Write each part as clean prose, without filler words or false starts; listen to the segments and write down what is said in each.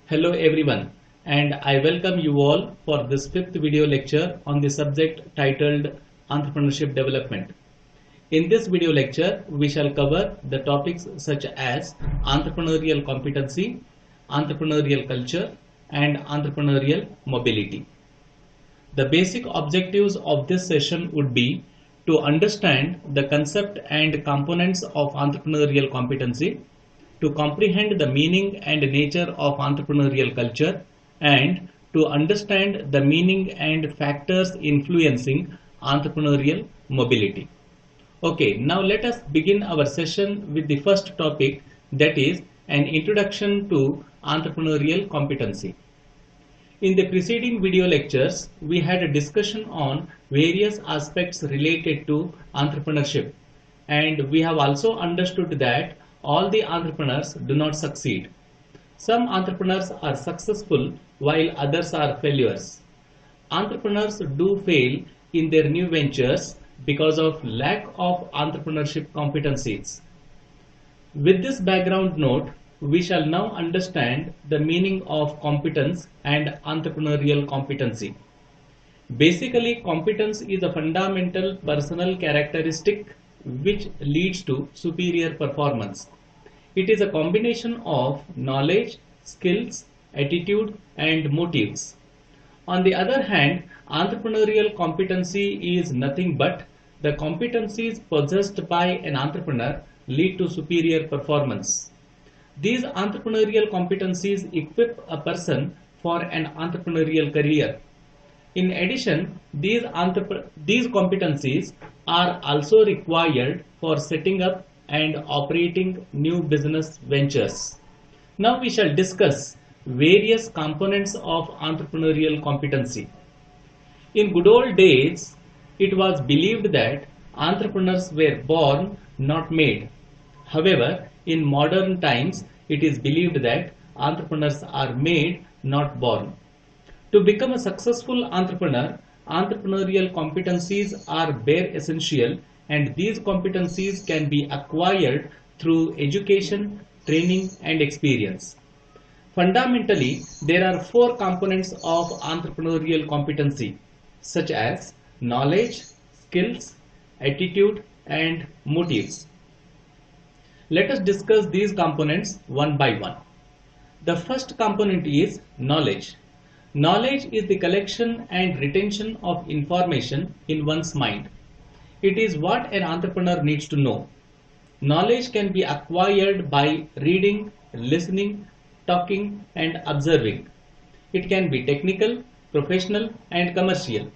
Hello everyone, and I welcome you all for this fifth video lecture on the subject titled Entrepreneurship Development. In this video lecture, we shall cover the topics such as entrepreneurial competency, entrepreneurial culture, and entrepreneurial mobility. The basic objectives of this session would be to understand the concept and components of entrepreneurial competency, to comprehend the meaning and nature of entrepreneurial culture, and to understand the meaning and factors influencing entrepreneurial mobility. Okay, now let us begin our session with the first topic, that is an introduction to entrepreneurial competency. In the preceding video lectures, we had a discussion on various aspects related to entrepreneurship, and we have also understood that all the entrepreneurs do not succeed. Some entrepreneurs are successful while others are failures. Entrepreneurs do fail in their new ventures because of lack of entrepreneurship competencies. With this background note, we shall now understand the meaning of competence and entrepreneurial competency. Basically, competence is a fundamental personal characteristic which leads to superior performance. It is a combination of knowledge, skills, attitude, and motives. On the other hand, entrepreneurial competency is nothing but the competencies possessed by an entrepreneur lead to superior performance. These entrepreneurial competencies equip a person for an entrepreneurial career. In addition, these competencies are also required for setting up and operating new business ventures. Now we shall discuss various components of entrepreneurial competency. In good old days, it was believed that entrepreneurs were born, not made. However, in modern times, it is believed that entrepreneurs are made, not born. To become a successful entrepreneur, entrepreneurial competencies are bare essential, and these competencies can be acquired through education, training, and experience. Fundamentally, there are four components of entrepreneurial competency, such as knowledge, skills, attitude, and motives. Let us discuss these components one by one. The first component is knowledge. Knowledge is the collection and retention of information in one's mind. It is what an entrepreneur needs to know. Knowledge can be acquired by reading, listening, talking, and observing. It can be technical, professional, and commercial.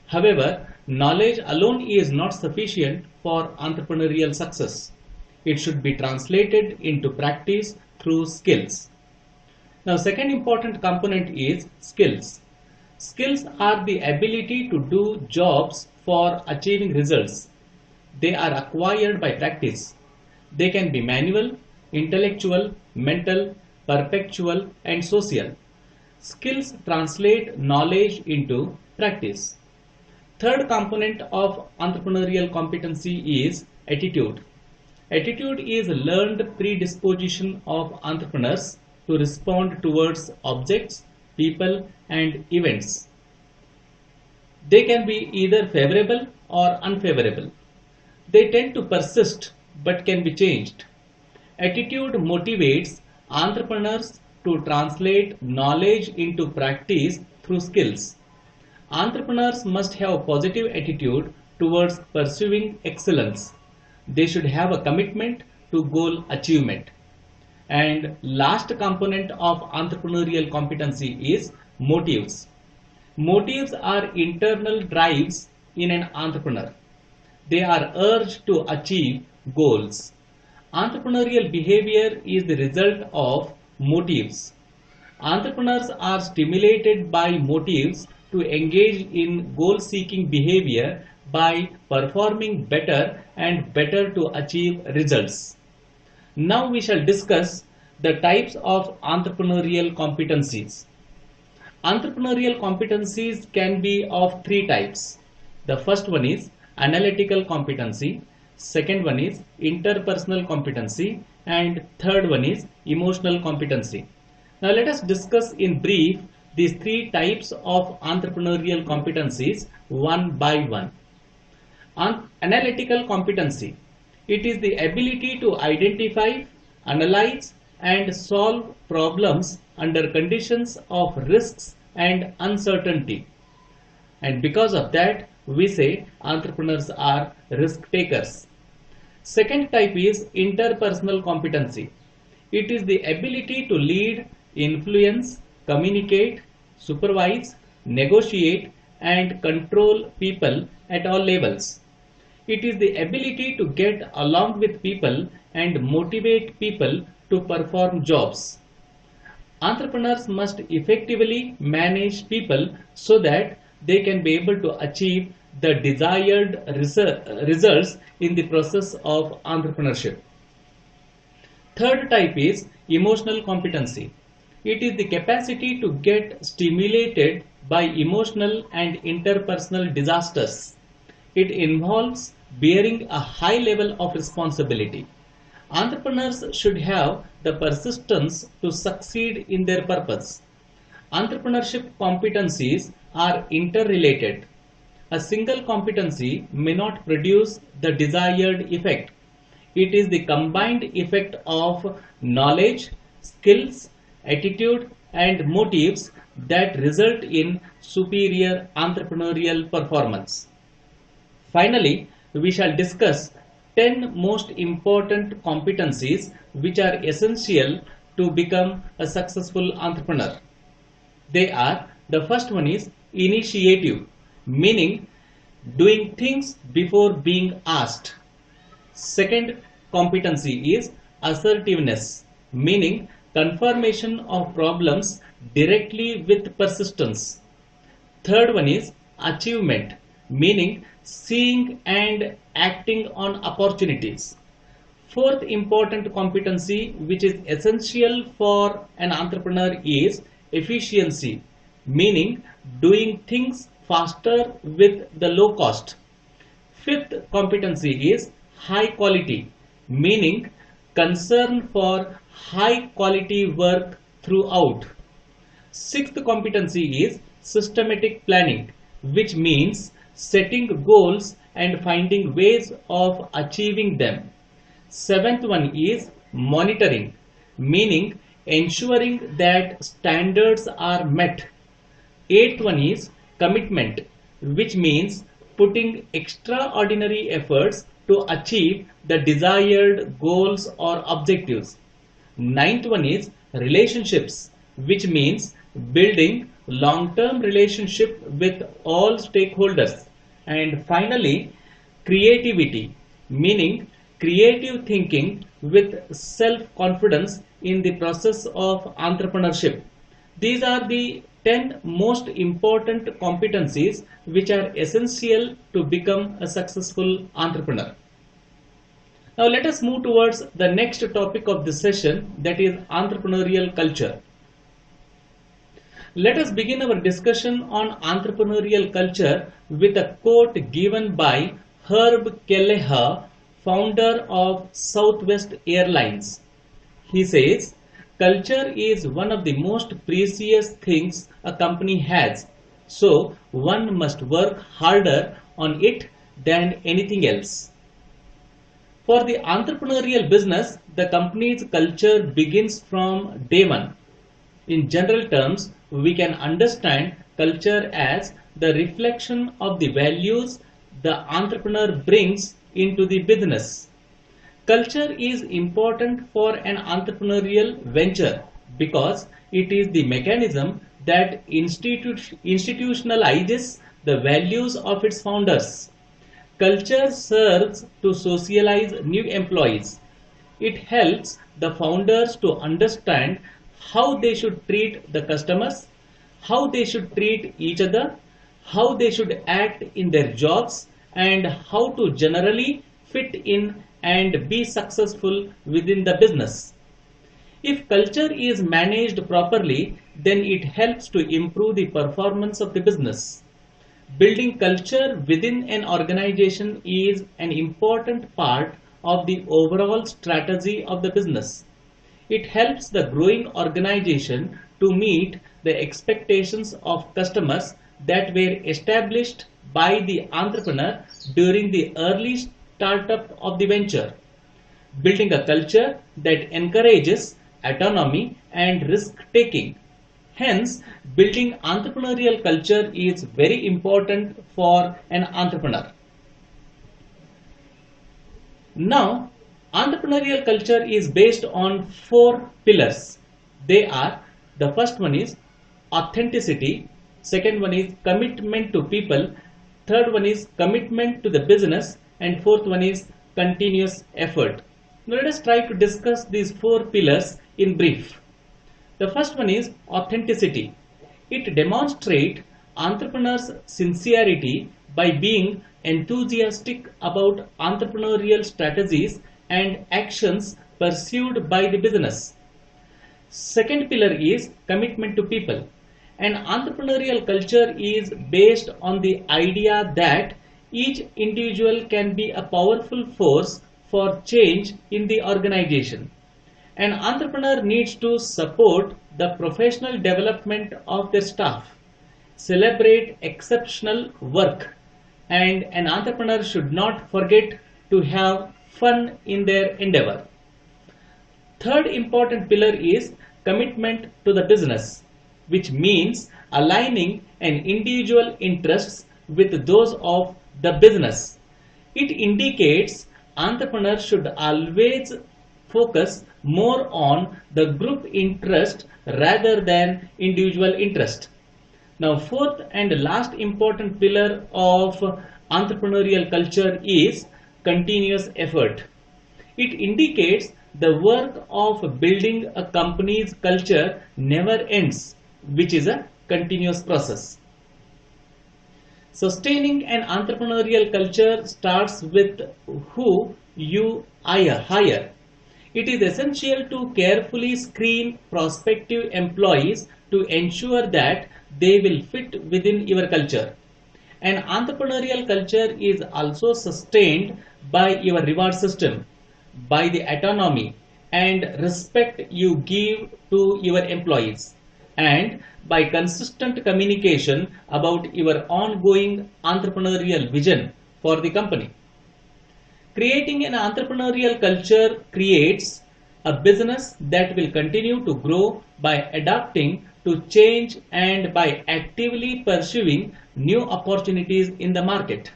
However, knowledge alone is not sufficient for entrepreneurial success. It should be translated into practice through skills. Now, second important component is skills. Skills are the ability to do jobs for achieving results. They are acquired by practice. They can be manual, intellectual, mental, perpetual, and social. Skills translate knowledge into practice. Third component of entrepreneurial competency is attitude. Attitude is a learned predisposition of entrepreneurs to respond towards objects, people, and events. They can be either favorable or unfavorable. They tend to persist but can be changed. Attitude motivates entrepreneurs to translate knowledge into practice through skills. Entrepreneurs must have a positive attitude towards pursuing excellence. They should have a commitment to goal achievement. And last component of entrepreneurial competency is motives. Motives are internal drives in an entrepreneur. They are urged to achieve goals. Entrepreneurial behavior is the result of motives. Entrepreneurs are stimulated by motives to engage in goal-seeking behavior by performing better and better to achieve results. Now we shall discuss the types of entrepreneurial competencies. Entrepreneurial competencies can be of three types. The first one is analytical competency, second one is interpersonal competency, and third one is emotional competency. Now let us discuss in brief these three types of entrepreneurial competencies one by one. Analytical competency. It is the ability to identify, analyze, and solve problems under conditions of risks and uncertainty. And because of that, we say entrepreneurs are risk takers. Second type is interpersonal competency. It is the ability to lead, influence, communicate, supervise, negotiate, and control people at all levels. It is the ability to get along with people and motivate people to perform jobs. Entrepreneurs must effectively manage people so that they can be able to achieve the desired results in the process of entrepreneurship. Third type is emotional competency. It is the capacity to get stimulated by emotional and interpersonal disasters. It involves bearing a high level of responsibility. Entrepreneurs should have the persistence to succeed in their purpose. Entrepreneurship competencies are interrelated. A single competency may not produce the desired effect. It is the combined effect of knowledge, skills, attitude, and motives that result in superior entrepreneurial performance. Finally, we shall discuss 10 most important competencies which are essential to become a successful entrepreneur. They are, the first one is initiative, meaning doing things before being asked. Second competency is assertiveness, meaning confirmation of problems directly with persistence. Third one is achievement, meaning seeing and acting on opportunities. Fourth important competency which is essential for an entrepreneur is efficiency, meaning doing things faster with the low cost. Fifth competency is high quality, meaning concern for high quality work throughout. Sixth competency is systematic planning, which means setting goals and finding ways of achieving them. Seventh one is monitoring, meaning ensuring that standards are met. Eighth one is commitment, which means putting extraordinary efforts to achieve the desired goals or objectives. Ninth one is relationships, which means building long-term relationship with all stakeholders. And finally, creativity, meaning creative thinking with self-confidence in the process of entrepreneurship. These are the 10 most important competencies which are essential to become a successful entrepreneur. Now let us move towards the next topic of this session, that is entrepreneurial culture. Let us begin our discussion on entrepreneurial culture with a quote given by Herb Kelleher, founder of Southwest Airlines. He says, "Culture is one of the most precious things a company has, so one must work harder on it than anything else." For the entrepreneurial business, the company's culture begins from day one. In general terms, we can understand culture as the reflection of the values the entrepreneur brings into the business. Culture is important for an entrepreneurial venture because it is the mechanism that institutionalizes the values of its founders. Culture serves to socialize new employees. It helps the founders to understand how they should treat the customers, how they should treat each other, how they should act in their jobs, and how to generally fit in and be successful within the business. If culture is managed properly, then it helps to improve the performance of the business. Building culture within an organization is an important part of the overall strategy of the business. It helps the growing organization to meet the expectations of customers that were established by the entrepreneur during the early startup of the venture, building a culture that encourages autonomy and risk taking. Hence, building entrepreneurial culture is very important for an entrepreneur. Now, entrepreneurial culture is based on four pillars. They are: the first one is authenticity, second one is commitment to people, third one is commitment to the business, and fourth one is continuous effort. Now let us try to discuss these four pillars in brief. The first one is authenticity. It demonstrates entrepreneurs' sincerity by being enthusiastic about entrepreneurial strategies and actions pursued by the business. Second pillar is commitment to people. An entrepreneurial culture is based on the idea that each individual can be a powerful force for change in the organization. An entrepreneur needs to support the professional development of their staff, celebrate exceptional work, and an entrepreneur should not forget to have fun in their endeavor. Third important pillar is commitment to the business, which means aligning an individual interests with those of the business. It indicates entrepreneurs should always focus more on the group interest rather than individual interest. Now, fourth and last important pillar of entrepreneurial culture is continuous effort. It indicates the work of building a company's culture never ends, which is a continuous process. Sustaining an entrepreneurial culture starts with who you hire. It is essential to carefully screen prospective employees to ensure that they will fit within your culture. An entrepreneurial culture is also sustained by your reward system, by the autonomy and respect you give to your employees, and by consistent communication about your ongoing entrepreneurial vision for the company. Creating an entrepreneurial culture creates a business that will continue to grow by adapting to change and by actively pursuing new opportunities in the market.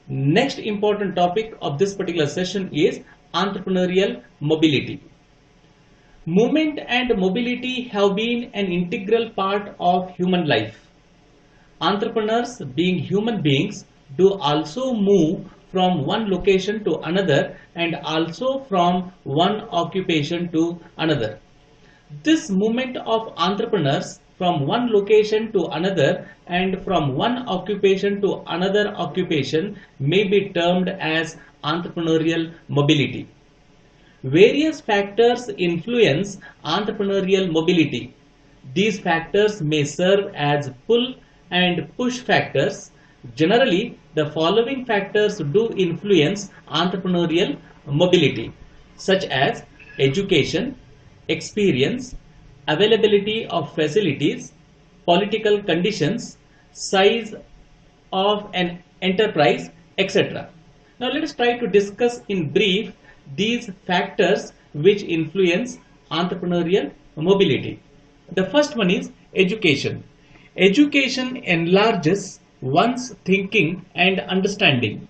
Next important topic of this particular session is entrepreneurial mobility. Movement and mobility have been an integral part of human life. Entrepreneurs, being human beings, do also move from one location to another and also from one occupation to another. This movement of entrepreneurs from one location to another and from one occupation to another occupation may be termed as entrepreneurial mobility. Various factors influence entrepreneurial mobility. These factors may serve as pull and push factors. Generally, the following factors do influence entrepreneurial mobility, such as education, experience, availability of facilities, political conditions, size of an enterprise, etc. Now let us try to discuss in brief these factors which influence entrepreneurial mobility. The first one is education. Education enlarges one's thinking and understanding.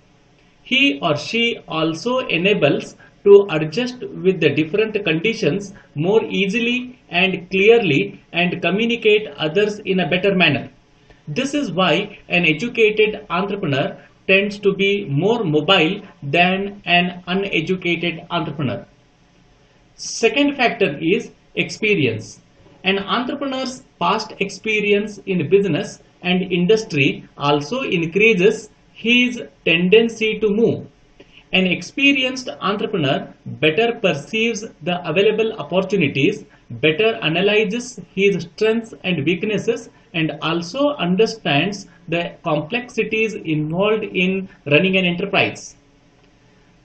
He or she also enables to adjust with the different conditions more easily and clearly and communicate others in a better manner. This is why an educated entrepreneur tends to be more mobile than an uneducated entrepreneur. Second factor is experience. An entrepreneur's past experience in business and industry also increases his tendency to move. An experienced entrepreneur better perceives the available opportunities, better analyzes his strengths and weaknesses, and also understands the complexities involved in running an enterprise.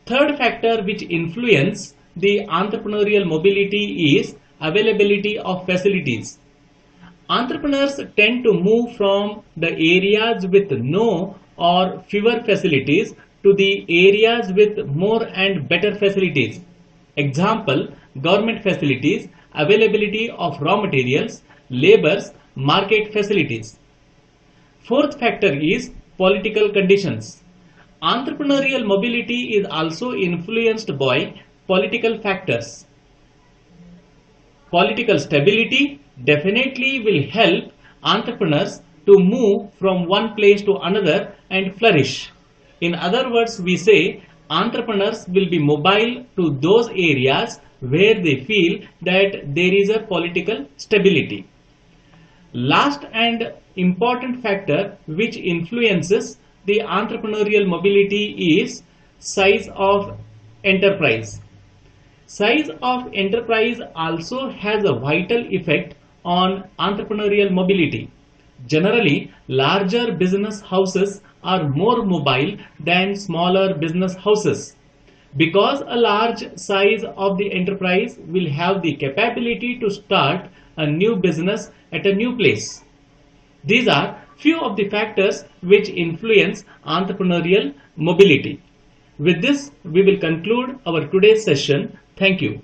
Third factor which influences the entrepreneurial mobility is availability of facilities. Entrepreneurs tend to move from the areas with no or fewer facilities to the areas with more and better facilities. Example, government facilities, availability of raw materials, labors, market facilities. Fourth factor is political conditions. Entrepreneurial mobility is also influenced by political factors. Political stability definitely will help entrepreneurs to move from one place to another and flourish. In other words, we say entrepreneurs will be mobile to those areas where they feel that there is a political stability. Last and important factor which influences the entrepreneurial mobility is size of enterprise. Size of enterprise also has a vital effect on entrepreneurial mobility. Generally, larger business houses are more mobile than smaller business houses because a large size of the enterprise will have the capability to start a new business at a new place. These are few of the factors which influence entrepreneurial mobility. With this, we will conclude our today's session. Thank you.